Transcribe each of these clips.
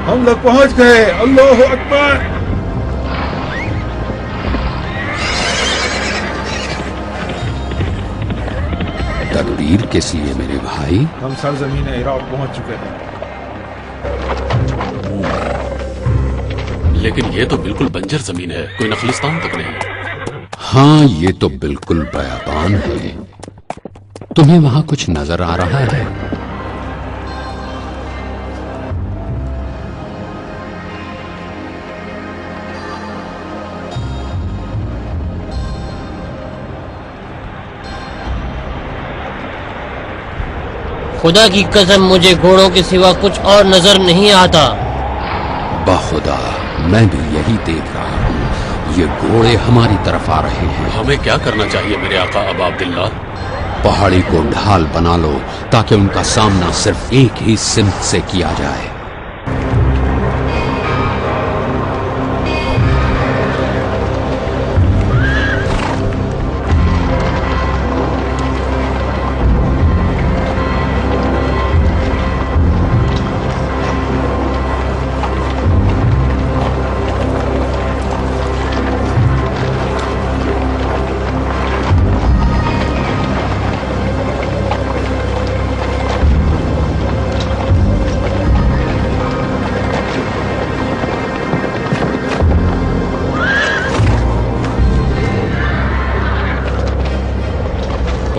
ہم لوگ پہنچ گئے. اللہ اکبر. تکبیر کس لیے میرے بھائی؟ ہم سرزمین عراق پہنچ چکے ہیں. لیکن یہ تو بالکل بنجر زمین ہے، کوئی نخلستان تک نہیں. ہاں یہ تو بالکل بیابان ہے. تمہیں وہاں کچھ نظر آ رہا ہے؟ خدا کی قسم مجھے گھوڑوں کے سوا کچھ اور نظر نہیں آتا. بخدا میں بھی یہی دیکھ رہا ہوں. یہ گھوڑے ہماری طرف آ رہے ہیں. ہمیں کیا کرنا چاہیے میرے آقا ابا عبداللہ؟ پہاڑی کو ڈھال بنا لو تاکہ ان کا سامنا صرف ایک ہی سمت سے کیا جائے.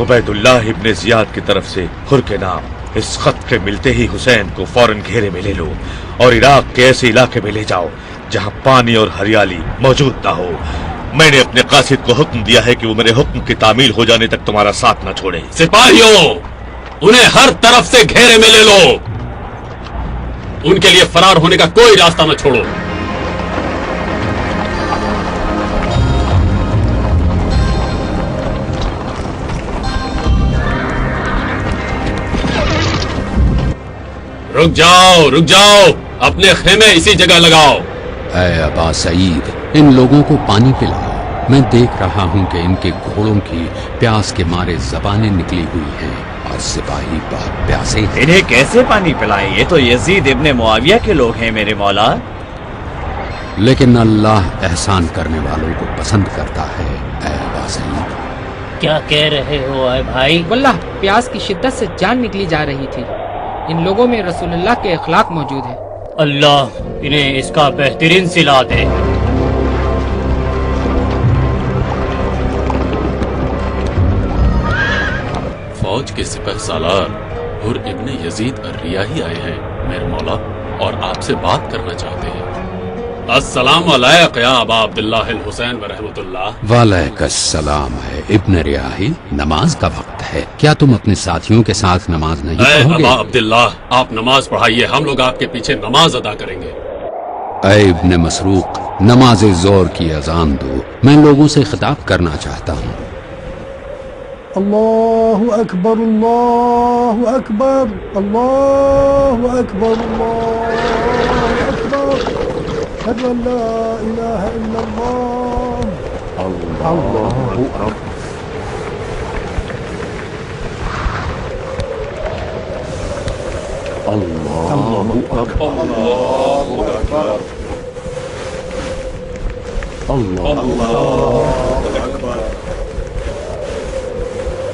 عبید اللہ ابن زیاد کی طرف سے خر کے نام. اس خط کے ملتے ہی حسین کو فوراً گھیرے میں لے لو اور عراق کے ایسے علاقے میں لے جاؤ جہاں پانی اور ہریالی موجود نہ ہو. میں نے اپنے قاصد کو حکم دیا ہے کہ وہ میرے حکم کی تعمیل ہو جانے تک تمہارا ساتھ نہ چھوڑے. سپاہیوں، انہیں ہر طرف سے گھیرے میں لے لو. ان کے لیے فرار ہونے کا کوئی راستہ نہ چھوڑو. رک جاؤ، اپنے خیمے اسی جگہ لگاؤ. اے ابا سعید، ان لوگوں کو پانی پلاؤ. میں دیکھ رہا ہوں کہ ان کے گھوڑوں کی پیاس کے مارے زبانیں نکلی ہوئی ہیں اور سپاہی بہت پیاسے ہیں. انہیں کیسے پانی پلائیں؟ یہ تو یزید ابن معاویہ کے لوگ ہیں میرے مولا. لیکن اللہ احسان کرنے والوں کو پسند کرتا ہے. اے ابا سعید، کیا کہہ رہے ہو اے بھائی؟ واللہ پیاس کی شدت سے جان نکلی جا رہی تھی. ان لوگوں میں رسول اللہ کے اخلاق موجود ہیں. اللہ انہیں اس کا بہترین صلہ دے. فوج کے سپہ سالار حر ابن یزید الریاحی آئے ہیں میرے مولا، اور آپ سے بات کرنا چاہتے ہیں. السلام علیک یا ابا عبداللہ الحسین ورحمۃ اللہ. وعلیکم السلام. ہے ابن ریاحی، نماز کا وقت ہے. کیا تم اپنے ساتھیوں کے ساتھ نماز نہیں اے پڑھو ابا گے؟ عبداللہ، آپ نماز پڑھائیے، ہم لوگ آپ کے پیچھے نماز ادا کریں گے. اے ابن مسروق، نماز ظہر کی اذان دو. میں لوگوں سے خطاب کرنا چاہتا ہوں. اللہ اکبر، اللہ اکبر، اللہ اکبر، اللہ اکبر. اشہد ان لا الہ الا اللہ. اللہ اکبر. اللہ اکبر. اللہ اکبر.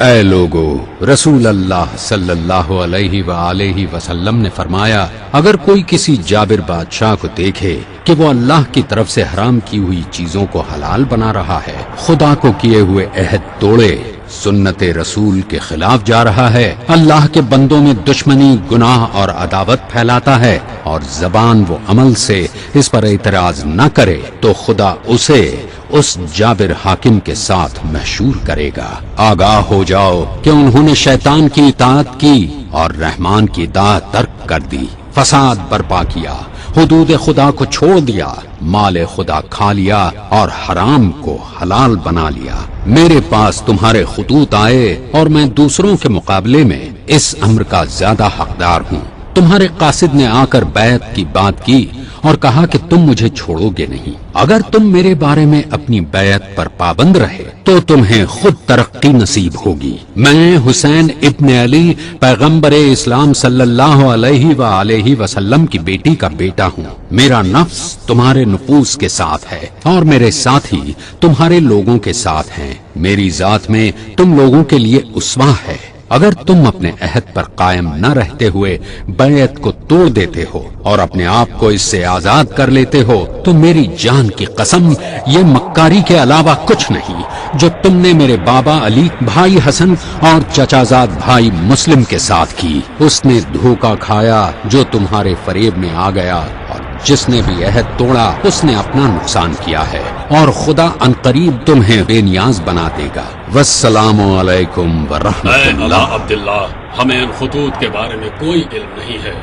اے لوگو، رسول اللہ صلی اللہ علیہ وآلہ وسلم نے فرمایا، اگر کوئی کسی جابر بادشاہ کو دیکھے کہ وہ اللہ کی طرف سے حرام کی ہوئی چیزوں کو حلال بنا رہا ہے، خدا کو کیے ہوئے عہد توڑے، سنت رسول کے خلاف جا رہا ہے، اللہ کے بندوں میں دشمنی، گناہ اور عداوت پھیلاتا ہے، اور زبان و عمل سے اس پر اعتراض نہ کرے، تو خدا اسے اس جابر حاکم کے ساتھ محشور کرے گا. آگاہ ہو جاؤ کہ انہوں نے شیطان کی اطاعت کی اور رحمان کی اطاعت ترک کر دی، فساد برپا کیا، حدود خدا کو چھوڑ دیا، مال خدا کھا لیا اور حرام کو حلال بنا لیا. میرے پاس تمہارے خطوط آئے اور میں دوسروں کے مقابلے میں اس امر کا زیادہ حقدار ہوں. تمہارے قاصد نے آ کر بیعت کی بات کی اور کہا کہ تم مجھے چھوڑوگے نہیں. اگر تم میرے بارے میں اپنی بیعت پر پابند رہے تو تمہیں خود ترقی نصیب ہوگی. میں حسین ابن علی پیغمبر اسلام صلی اللہ علیہ وآلہ وسلم کی بیٹی کا بیٹا ہوں. میرا نفس تمہارے نفوس کے ساتھ ہے اور میرے ساتھی تمہارے لوگوں کے ساتھ ہیں. میری ذات میں تم لوگوں کے لیے اسوہ ہے. اگر تم اپنے عہد پر قائم نہ رہتے ہوئے بیعت کو توڑ دیتے ہو اور اپنے آپ کو اس سے آزاد کر لیتے ہو تو میری جان کی قسم یہ مکاری کے علاوہ کچھ نہیں جو تم نے میرے بابا علی، بھائی حسن اور چچازاد بھائی مسلم کے ساتھ کی. اس نے دھوکہ کھایا جو تمہارے فریب میں آ گیا، اور جس نے بھی عہد توڑا اس نے اپنا نقصان کیا ہے، اور خدا عنقریب تمہیں بے نیاز بنا دے گا. والسلام علیکم ورحمۃ اللہ. عبداللہ، ہمیں ان خطوط کے بارے میں کوئی علم نہیں ہے.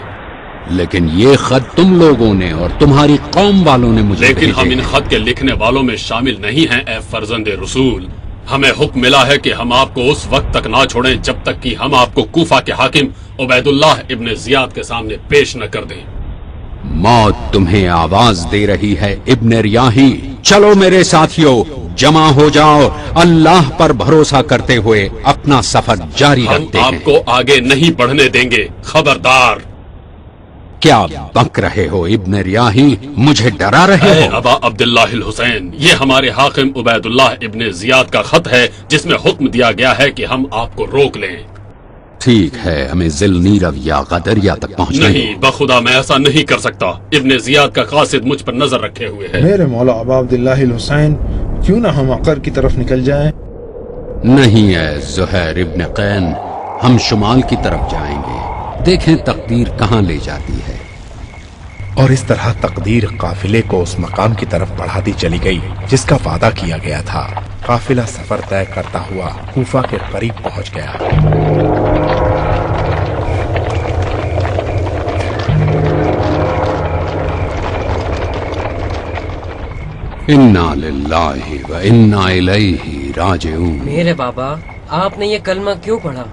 لیکن یہ خط تم لوگوں نے اور تمہاری قوم والوں نے مجھے لیکن ہم بھیجے ان ہیں. خط کے لکھنے والوں میں شامل نہیں ہیں. اے فرزند رسول، ہمیں حکم ملا ہے کہ ہم آپ کو اس وقت تک نہ چھوڑیں جب تک کہ ہم آپ کو کوفہ کے حاکم عبید اللہ ابن زیاد کے سامنے پیش نہ کر دیں. موت تمہیں آواز دے رہی ہے ابن ریاحی. چلو میرے ساتھیوں، جمع ہو جاؤ. اللہ پر بھروسہ کرتے ہوئے اپنا سفر جاری ہم رکھتے آپ ہیں. کو آگے نہیں بڑھنے دیں گے. خبردار. کیا بک رہے ہو ابن ریاحی؟ مجھے ڈرا رہے اے ہو؟ ابا عبداللہ الحسین، یہ ہمارے حاکم عبید اللہ ابن زیاد کا خط ہے جس میں حکم دیا گیا ہے کہ ہم آپ کو روک لیں. ٹھیک ہے، ہمیں ذل نیرو یا غدریہ تک پہنچنا ہے. نہیں، بخدا میں ایسا نہیں کر سکتا. ابن زیاد کا قاصد مجھ پر نظر رکھے ہوئے ہے. میرے مولا ابا عبداللہ الحسین، کیوں نہ ہم عقر کی طرف نکل جائیں؟ نہیں ہے زہیر ابن قین، ہم شمال کی طرف جائیں گے. دیکھیں تقدیر کہاں لے جاتی ہے. اور اس طرح تقدیر قافلے کو اس مقام کی طرف بڑھاتی چلی گئی جس کا وعدہ کیا گیا تھا. قافلہ سفر طے کرتا ہوا کوفہ کے قریب پہنچ گیا. انا للہ و انا الیہ راجعون. میرے بابا، آپ نے یہ کلمہ کیوں پڑھا؟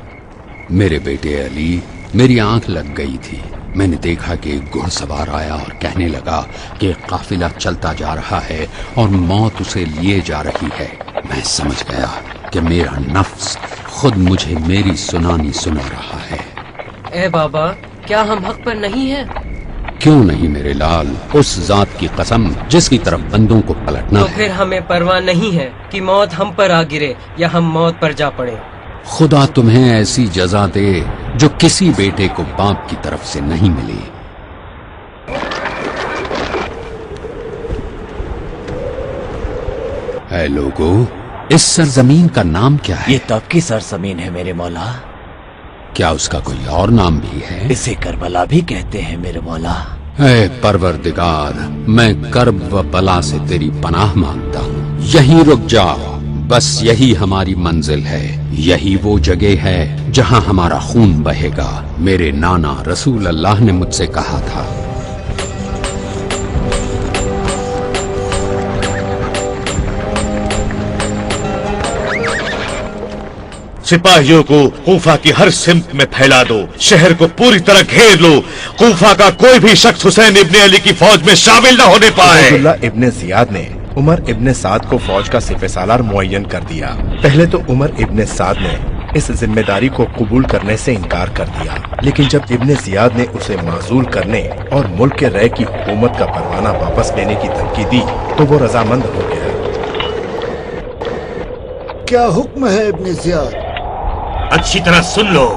میرے بیٹے علی، میری آنکھ لگ گئی تھی. میں نے دیکھا کہ ایک گھڑ سوار آیا اور کہنے لگا کہ قافلہ چلتا جا رہا ہے اور موت اسے لیے جا رہی ہے. میں سمجھ گیا کہ میرا نفس خود مجھے میری سنانی سنا رہا ہے. اے بابا، کیا ہم حق پر نہیں ہیں؟ کیوں نہیں میرے لال، اس ذات کی قسم جس کی طرف بندوں کو پلٹنا تو ہے. پھر ہمیں پرواہ نہیں ہے کہ موت ہم پر آ گرے یا ہم موت پر جا پڑے. خدا تمہیں ایسی جزا دے جو کسی بیٹے کو باپ کی طرف سے نہیں ملی. اے لوگو، اس سرزمین کا نام کیا ہے؟ یہ تب کی سرزمین ہے میرے مولا. کیا اس کا کوئی اور نام بھی ہے؟ اسے کربلا بھی کہتے ہیں میرے مولا. اے پروردگار، میں کرب و بلا سے تیری پناہ مانگتا ہوں. یہیں رک جاؤ، بس یہی ہماری منزل ہے. یہی وہ جگہ ہے جہاں ہمارا خون بہے گا. میرے نانا رسول اللہ نے مجھ سے کہا تھا. سپاہیوں کو کوفہ کی ہر سمت میں پھیلا دو. شہر کو پوری طرح گھیر لو. کوفہ کا کوئی بھی شخص حسین ابن علی کی فوج میں شامل نہ ہونے پائے. عبداللہ ابن زیاد نے عمر ابن سعد کو فوج کا سپہ سالار معین کر دیا. پہلے تو عمر ابن سعد نے اس ذمہ داری کو قبول کرنے سے انکار کر دیا، لیکن جب ابن زیاد نے اسے معزول کرنے اور ملک کے رائے کی حکومت کا پروانہ واپس لینے کی دھمکی دی تو وہ رضامند ہو گیا. کیا حکم ہے ابن زیاد؟ اچھی طرح سن لو.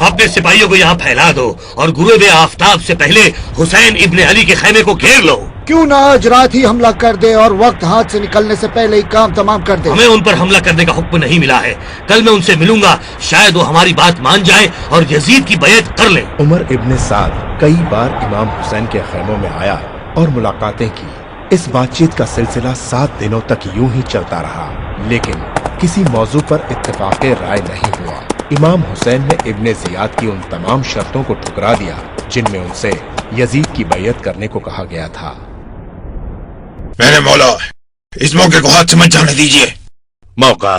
اپنے سپاہیوں کو یہاں پھیلا دو اور غروب آفتاب سے پہلے حسین ابن علی کے خیمے کو گھیر لو. کیوں نہ آج رات ہی حملہ کر دے اور وقت ہاتھ سے نکلنے سے پہلے ہی کام تمام کر دے. ہمیں ان پر حملہ کرنے کا حکم نہیں ملا ہے. کل میں ان سے ملوں گا، شاید وہ ہماری بات مان جائیں اور یزید کی بیعت کر لیں. عمر ابن سعد کئی بار امام حسین کے خیموں میں آیا اور ملاقاتیں کی. اس بات چیت کا سلسلہ 7 دنوں تک یوں ہی چلتا رہا، لیکن کسی موضوع پر اتفاق رائے نہیں ہوا. امام حسین نے ابن زیاد کی ان تمام شرطوں کو ٹھکرا دیا جن میں ان سے یزید کی بیعت کرنے کو کہا گیا تھا. میرے مولا، اس موقع کو ہاتھ سے مت جانے دیجیے. موقع؟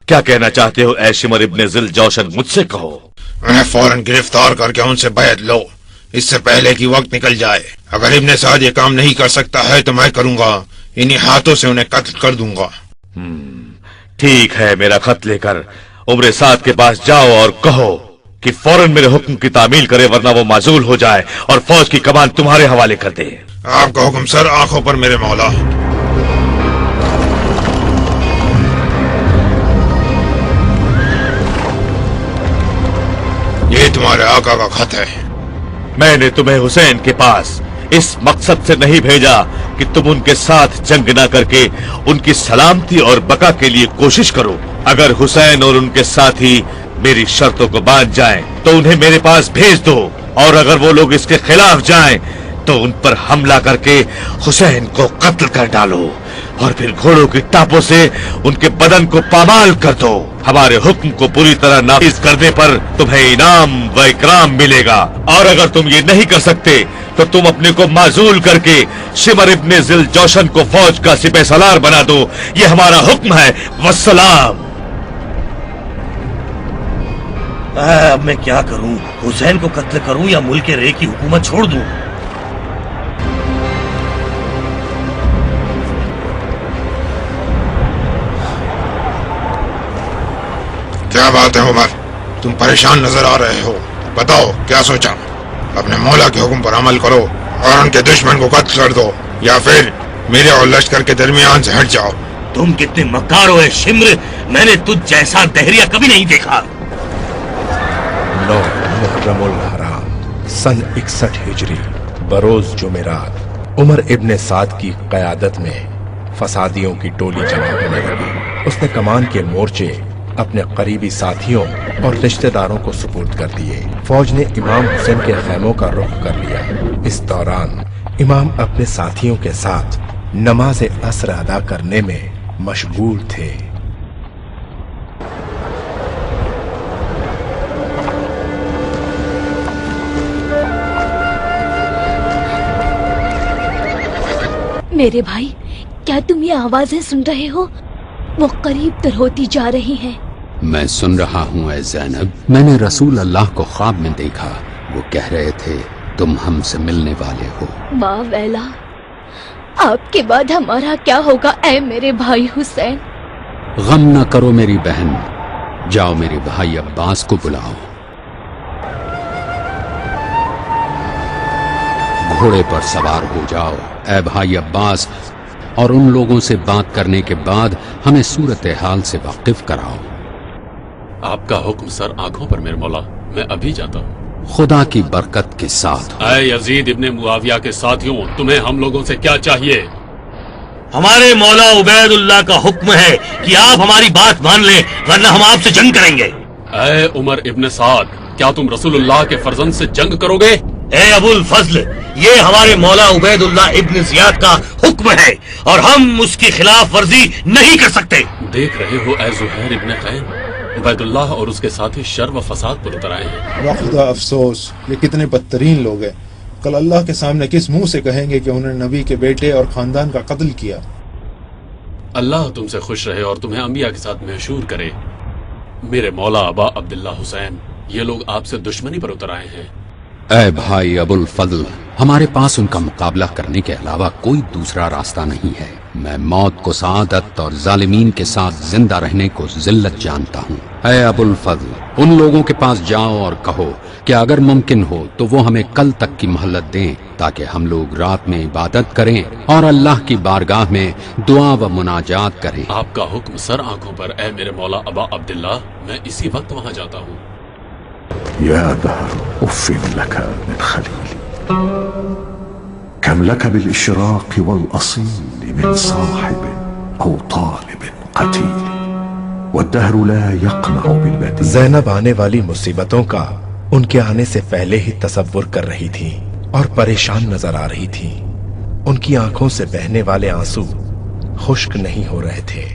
کیا کہنا چاہتے ہو اے شمر ابن ذل جوشن؟ مجھ سے کہو. انہیں فوراً گرفتار کر کے ان سے بیعت لو. اس سے پہلے کہ وقت نکل جائے. اگر ابن سعد یہ کام نہیں کر سکتا ہے تو میں کروں گا. انہی ہاتھوں سے انہیں قتل کر دوں گا. ٹھیک ہے، میرا خط لے کر عمر سعد کے پاس جاؤ اور کہو کہ فوراً میرے حکم کی تعمیل کرے، ورنہ وہ معزول ہو جائے اور فوج کی کمان تمہارے حوالے کر دے. آپ کا حکم سر، آنکھوں پر میرے مولا. یہ تمہارے آقا کا خط ہے. میں نے تمہیں حسین کے پاس اس مقصد سے نہیں بھیجا کہ تم ان کے ساتھ جنگ نہ کر کے ان کی سلامتی اور بقا کے لیے کوشش کرو. اگر حسین اور ان کے ساتھی میری شرطوں کو باندھ جائیں تو انہیں میرے پاس بھیج دو، اور اگر وہ لوگ اس کے خلاف جائیں تو ان پر حملہ کر کے حسین کو قتل کر ڈالو، اور پھر گھوڑوں کی ٹاپوں سے ان کے بدن کو پامال کر دو. ہمارے حکم کو پوری طرح نافذ کرنے پر تمہیں انعام و اکرام ملے گا، اور اگر تم یہ نہیں کر سکتے تو تم اپنے کو معزول کر کے شمر ابن ذل جوشن کو فوج کا سپہ سالار بنا دو. یہ ہمارا حکم ہے. والسلام. اب میں کیا کروں؟ حسین کو قتل کروں یا ملک رے کی حکومت چھوڑ دوں؟ کیا بات ہے عمر، تم پریشان نظر آ رہے ہو. بتاؤ کیا سوچا؟ اپنے مولا کے حکم پر عمل کرو اور ان کے دشمن کو قتل کر دو، یا پھر میرے اور لشکر کے درمیان سے ہٹ جاؤ. تم کتنے مکار ہو اے شمر، میں نے تجھ جیسا دہریہ کبھی نہیں دیکھا. 9 محرم الحرام سن 61 ہجری بروز جمعرات عمر ابن سعد کی قیادت میں فسادیوں کی ٹولی جمع ہونے لگی. اس نے کمان کے مورچے اپنے قریبی ساتھیوں اور رشتہ داروں کو سپرد کر دیے. فوج نے امام حسین کے خیموں کا رخ کر لیا. اس دوران امام اپنے ساتھیوں کے ساتھ نماز عصر ادا کرنے میں مشغول تھے. میرے بھائی، کیا تم یہ آوازیں سن رہے ہو؟ وہ قریب تر ہوتی جا رہی ہیں. میں سن رہا ہوں اے زینب. میں نے رسول اللہ کو خواب میں دیکھا. وہ کہہ رہے تھے تم ہم سے ملنے والے ہو. ماں ویلا، آپ کے بعد ہمارا کیا ہوگا اے میرے بھائی حسین؟ غم نہ کرو میری بہن. جاؤ میرے بھائی عباس کو بلاؤ. گھوڑے پر سوار ہو جاؤ اے بھائی عباس، اور ان لوگوں سے بات کرنے کے بعد ہمیں صورتحال سے واقف کراؤ. آپ کا حکم سر، آنکھوں پر میرے مولا. میں ابھی جاتا ہوں. خدا کی برکت کے ساتھ. اے یزید ابن معاویہ کے ساتھیوں، تمہیں ہم لوگوں سے کیا چاہیے؟ ہمارے مولا عبید اللہ کا حکم ہے کہ آپ ہماری بات مان لیں، ورنہ ہم آپ سے جنگ کریں گے. اے عمر ابن سعد، کیا تم رسول اللہ کے فرزند سے جنگ کرو گے؟ اے ابو الفضل، یہ ہمارے مولا عبید اللہ ابن زیاد کا حکم ہے اور ہم اس کی خلاف ورزی نہیں کر سکتے. دیکھ رہے ہو اے زہیر ابن قین، عبید اللہ اور اس کے ساتھی شر و فساد پر اتر آئے ہیں. واخدہ افسوس، یہ کتنے بدترین لوگ ہیں. کل اللہ کے سامنے کس منہ سے کہیں گے کہ انہوں نے نبی کے بیٹے اور خاندان کا قتل کیا. اللہ تم سے خوش رہے اور تمہیں انبیاء کے ساتھ محشور کرے. میرے مولا ابا عبداللہ حسین، یہ لوگ آپ سے دشمنی پر اتر آئے ہیں. اے بھائی ابو الفضل، ہمارے پاس ان کا مقابلہ کرنے کے علاوہ کوئی دوسرا راستہ نہیں ہے. میں موت کو سعادت اور ظالمین کے ساتھ زندہ رہنے کو ذلت جانتا ہوں. اے ابو الفضل، ان لوگوں کے پاس جاؤ اور کہو کہ اگر ممکن ہو تو وہ ہمیں کل تک کی مہلت دیں تاکہ ہم لوگ رات میں عبادت کریں اور اللہ کی بارگاہ میں دعا و مناجات کریں. آپ کا حکم سر، آنکھوں پر. اے میرے مولا ابا عبداللہ، میں اسی وقت وہاں جاتا ہوں. يا دهر أف لك من خليلي، كم لك بالإشراق والأصيل من صاحب أو طالب قتيل، والدهر لا يقنع بالبديل. زینب آنے والی مصیبتوں کا ان کے آنے سے پہلے ہی تصور کر رہی تھی اور پریشان نظر آ رہی تھی. ان کی آنکھوں سے بہنے والے آنسو خشک نہیں ہو رہے تھے.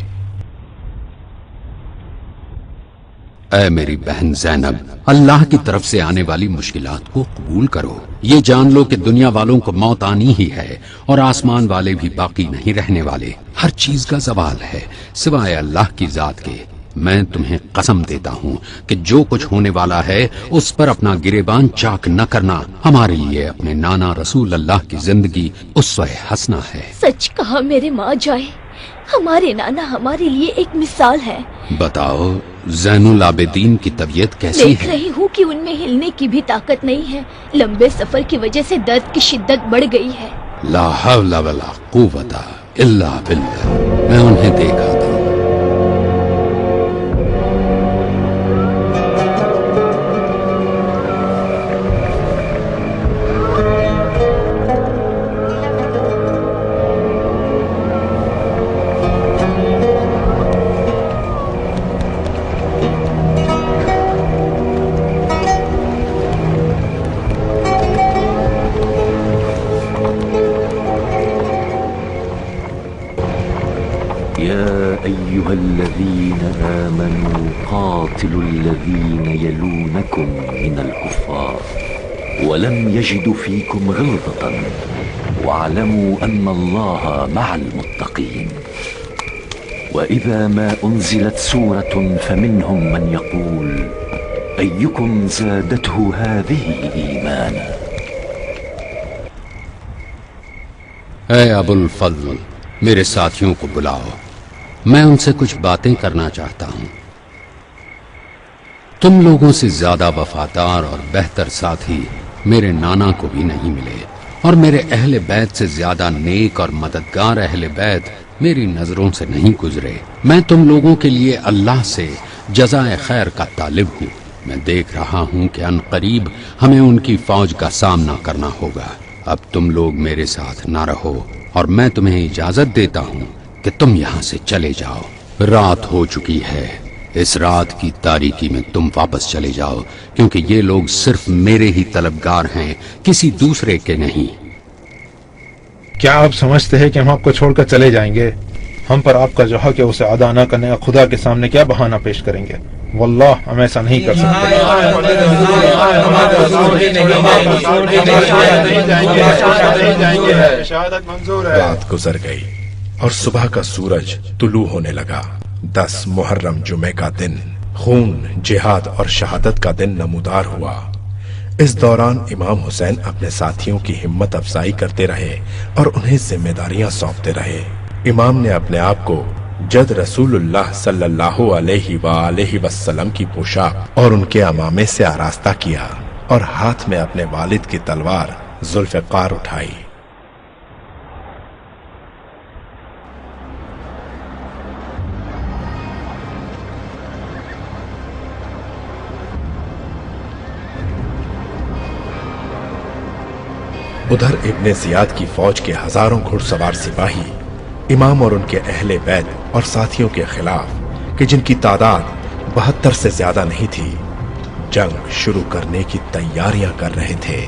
اے میری بہن زینب، اللہ کی طرف سے آنے والی مشکلات کو قبول کرو. یہ جان لو کہ دنیا والوں کو موت آنی ہی ہے اور آسمان والے بھی باقی نہیں رہنے والے. ہر چیز کا زوال ہے سوائے اللہ کی ذات کے میں تمہیں قسم دیتا ہوں کہ جو کچھ ہونے والا ہے اس پر اپنا گریبان چاک نہ کرنا ہمارے لیے اپنے نانا رسول اللہ کی زندگی اسوہ حسنہ ہے۔ سچ کہا میرے ماں جائے، ہمارے نانا ہمارے لیے ایک مثال ہے۔ بتاؤ زین العابدین کی طبیعت کیسی دیکھ ہے؟ رہی ہوں کہ ان میں ہلنے کی بھی طاقت نہیں ہے، لمبے سفر کی وجہ سے درد کی شدت بڑھ گئی ہے۔ لا حول ولا قوت الا باللہ، میں انہیں دیکھا تھا۔ أيها الذين آمنوا قاتلوا الذين يلونكم من الكفار ولم يجدوا فيكم غلظة واعلموا أن الله مع المتقين وإذا ما أنزلت سورة فمنهم من يقول أيكم زادته هذه إيمانا۔ اے ابو الفضل، میرے ساتھیوں کو بلاؤ، میں ان سے کچھ باتیں کرنا چاہتا ہوں۔ تم لوگوں سے زیادہ وفادار اور بہتر ساتھی میرے نانا کو بھی نہیں ملے، اور میرے اہل بیت سے زیادہ نیک اور مددگار اہل بیت میری نظروں سے نہیں گزرے۔ میں تم لوگوں کے لیے اللہ سے جزائے خیر کا طالب ہوں۔ میں دیکھ رہا ہوں کہ ان قریب ہمیں ان کی فوج کا سامنا کرنا ہوگا۔ اب تم لوگ میرے ساتھ نہ رہو اور میں تمہیں اجازت دیتا ہوں کہ تم یہاں سے چلے جاؤ۔ رات ہو چکی ہے، اس رات کی تاریکی میں تم واپس چلے جاؤ، کیونکہ یہ لوگ صرف میرے ہی طلبگار ہیں، کسی دوسرے کے نہیں۔ کیا آپ سمجھتے ہیں کہ ہم آپ کو چھوڑ کر چلے جائیں گے؟ ہم پر آپ کا جو حق ہے اسے ادا نہ کرنے کا خدا کے سامنے کیا بہانہ پیش کریں گے؟ واللہ ہم ایسا نہیں کر سکتے۔ رات گزر گئی اور صبح کا سورج طلوع ہونے لگا۔ 10 محرم جمعے کا دن خون، جہاد اور شہادت کا دن نمودار ہوا۔ اس دوران امام حسین اپنے ساتھیوں کی ہمت افزائی کرتے رہے اور انہیں ذمہ داریاں سونپتے رہے۔ امام نے اپنے آپ کو جد رسول اللہ صلی اللہ علیہ وآلہ وسلم کی پوشاک اور ان کے عمامے سے آراستہ کیا اور ہاتھ میں اپنے والد کی تلوار ذوالفقار اٹھائی۔ ادھر ابن زیاد کی فوج کے ہزاروں گھڑ سوار سپاہی امام اور ان کے اہل بیت اور ساتھیوں کے خلاف، کہ جن کی تعداد 72 سے زیادہ نہیں تھی، جنگ شروع کرنے کی تیاریاں کر رہے تھے۔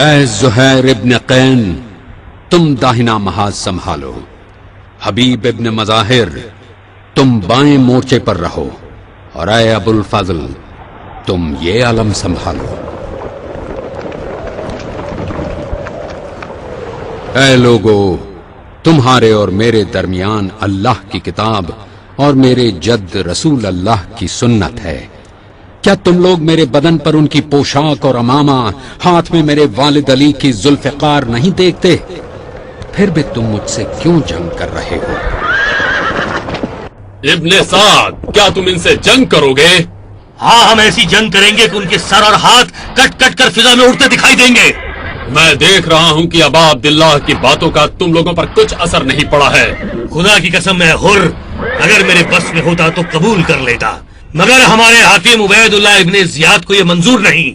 اے زہیر ابن قین، تم داہنا محاذ سنبھالو۔ حبیب ابن مظاہر، تم بائیں مورچے پر رہو، اور اے ابو الفضل، تم یہ علم سنبھالو۔ اے لوگو، تمہارے اور میرے درمیان اللہ کی کتاب اور میرے جد رسول اللہ کی سنت ہے۔ کیا تم لوگ میرے بدن پر ان کی پوشاک اور عمامہ، ہاتھ میں میرے والد علی کی ذوالفقار نہیں دیکھتے؟ پھر بھی تم مجھ سے کیوں جنگ کر رہے ہو؟ ابن سعد، کیا تم ان سے جنگ کرو گے؟ ہاں، ہم ایسی جنگ کریں گے کہ ان کے سر اور ہاتھ کٹ کٹ کر فضا میں اڑتے دکھائی دیں گے۔ میں دیکھ رہا ہوں کہ ابا عبداللہ کی باتوں کا تم لوگوں پر کچھ اثر نہیں پڑا ہے۔ خدا کی قسم میں حر، اگر میرے بس میں ہوتا تو قبول کر لیتا، مگر ہمارے حاکم عبید اللہ ابن زیاد کو یہ منظور نہیں۔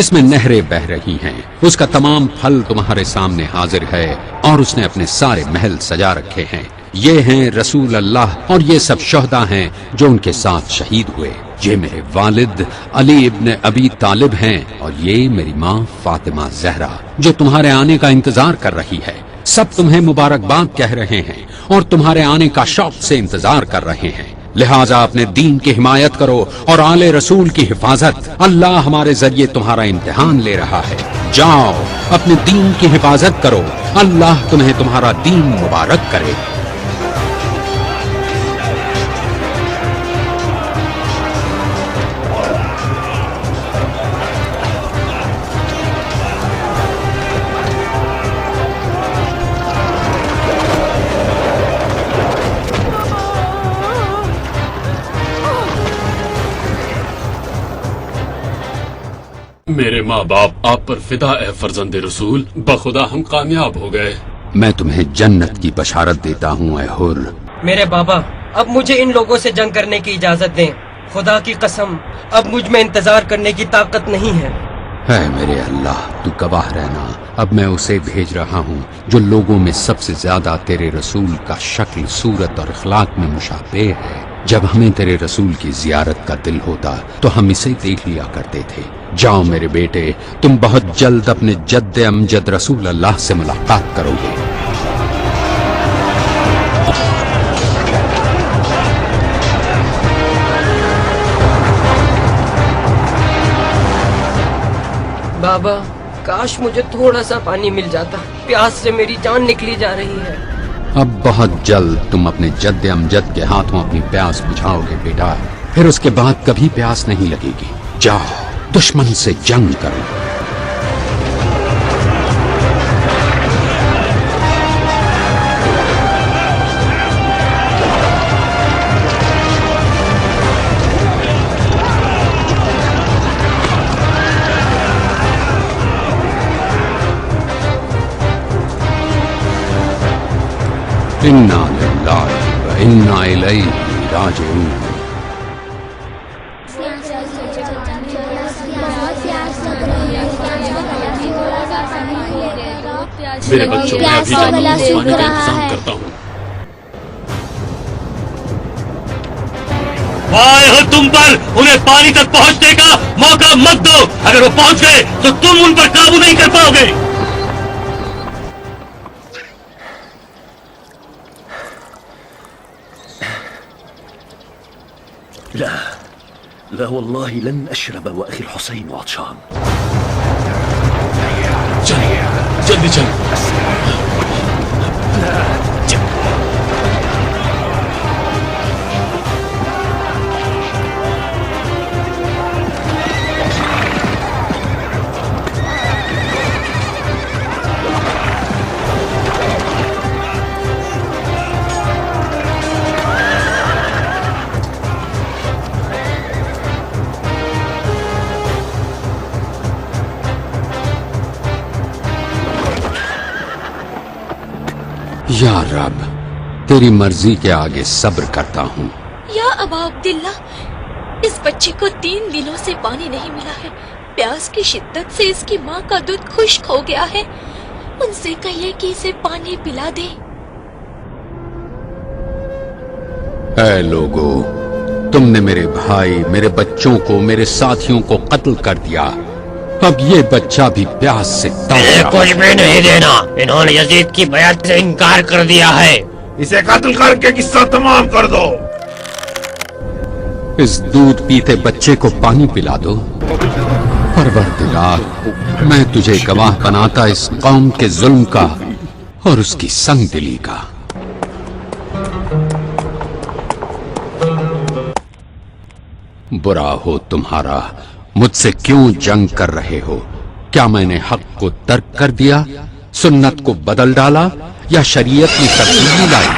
اس میں نہریں بہ رہی ہیں، اس کا تمام پھل تمہارے سامنے حاضر ہے، اور اس نے اپنے سارے محل سجا رکھے ہیں۔ یہ ہیں رسول اللہ، اور یہ سب شہداء ہیں جو ان کے ساتھ شہید ہوئے۔ یہ میرے والد علی ابن ابی طالب ہیں، اور یہ میری ماں فاطمہ زہرا جو تمہارے آنے کا انتظار کر رہی ہے۔ سب تمہیں مبارکباد کہہ رہے ہیں اور تمہارے آنے کا شوق سے انتظار کر رہے ہیں، لہٰذا اپنے دین کی حمایت کرو اور آل رسول کی حفاظت۔ اللہ ہمارے ذریعے تمہارا امتحان لے رہا ہے، جاؤ اپنے دین کی حفاظت کرو، اللہ تمہیں تمہارا دین مبارک کرے۔ میرے ماں باپ آپ پر فدا اے فرزند رسول، بخدا ہم کامیاب ہو گئے۔ میں تمہیں جنت کی بشارت دیتا ہوں اے حر۔ میرے بابا، اب مجھے ان لوگوں سے جنگ کرنے کی اجازت دیں، خدا کی قسم اب مجھ میں انتظار کرنے کی طاقت نہیں ہے۔ اے میرے اللہ، تو گواہ رہنا، اب میں اسے بھیج رہا ہوں جو لوگوں میں سب سے زیادہ تیرے رسول کا شکل، صورت اور اخلاق میں مشابہ ہے۔ جب ہمیں تیرے رسول کی زیارت کا دل ہوتا تو ہم اسے دیکھ لیا کرتے تھے۔ جاؤ میرے بیٹے، تم بہت جلد اپنے جد امجد رسول اللہ سے ملاقات کرو گے۔ بابا، کاش مجھے تھوڑا سا پانی مل جاتا، پیاس سے میری جان نکلی جا رہی ہے۔ اب بہت جلد تم اپنے جد امجد کے ہاتھوں اپنی پیاس بجھاؤ گے بیٹا، پھر اس کے بعد کبھی پیاس نہیں لگے گی۔ جاؤ دشمن سے جنگ کرو۔ انا للہ و انا الیہ راجعون۔ میرے بچوں میں ابھی پانی کا انتظام کرتا ہوں۔ آئے ہو تم پر، انہیں پانی تک پہنچنے کا موقع مت دو، اگر وہ پہنچ گئے تو تم ان پر قابو نہیں کر پاؤ گے۔ لا والله لن أشرب وأخي الحسين عطشان. جلدی چل۔ یا رب، تیری مرضی کے آگے صبر کرتا ہوں۔ یا ابا عبداللہ، اس بچے کو 3 دنوں سے پانی نہیں ملا ہے، پیاس کی شدت سے اس کی ماں کا دودھ خشک ہو گیا ہے، ان سے کہیے کہ اسے پانی پلا دے۔ اے لوگو، تم نے میرے بھائی، میرے بچوں کو، میرے ساتھیوں کو قتل کر دیا، اب یہ بچہ بھی پیاس سے کچھ بھی نہیں دینا، انہوں نے یزید کی بیعت سے انکار کر دیا ہے، اسے قتل کر کے قصہ تمام کر دو۔ اس دودھ پیتے بچے کو پانی پلا دو۔ پروردگار، میں تجھے گواہ بناتا اس قوم کے ظلم کا اور اس کی سنگ دلی کا۔ برا ہو تمہارا، مجھ سے کیوں جنگ کر رہے ہو؟ کیا میں نے حق کو ترک کر دیا، سنت کو بدل ڈالا، یا شریعت میں تبدیلی لائی؟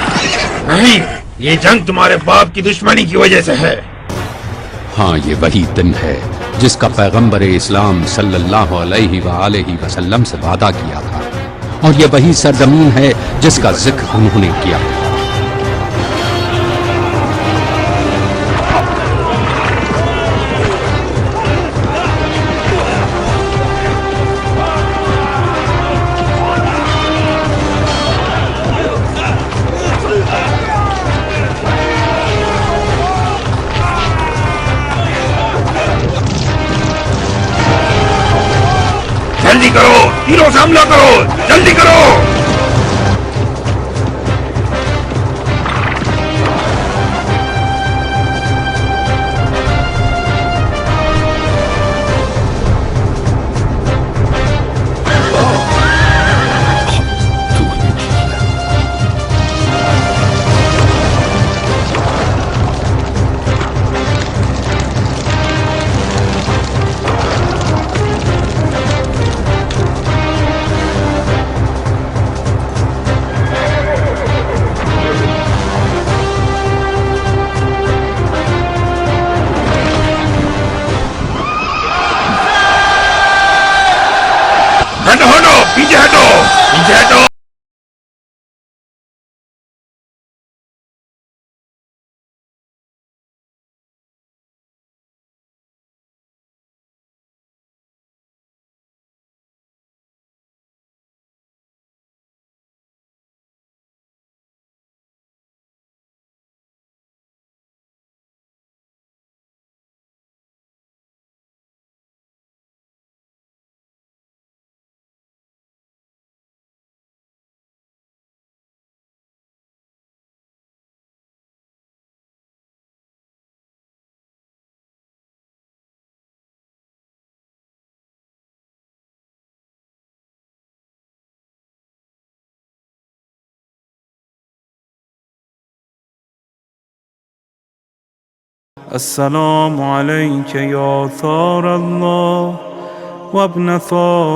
نہیں، یہ جنگ تمہارے باپ کی دشمنی کی وجہ سے ہے۔ ہاں، یہ وہی دن ہے جس کا پیغمبر اسلام صلی اللہ علیہ وآلہ وسلم سے وعدہ کیا تھا، اور یہ وہی سرزمین ہے جس کا ذکر انہوں نے کیا۔ السلام عليك يا ثار الله وابن ثار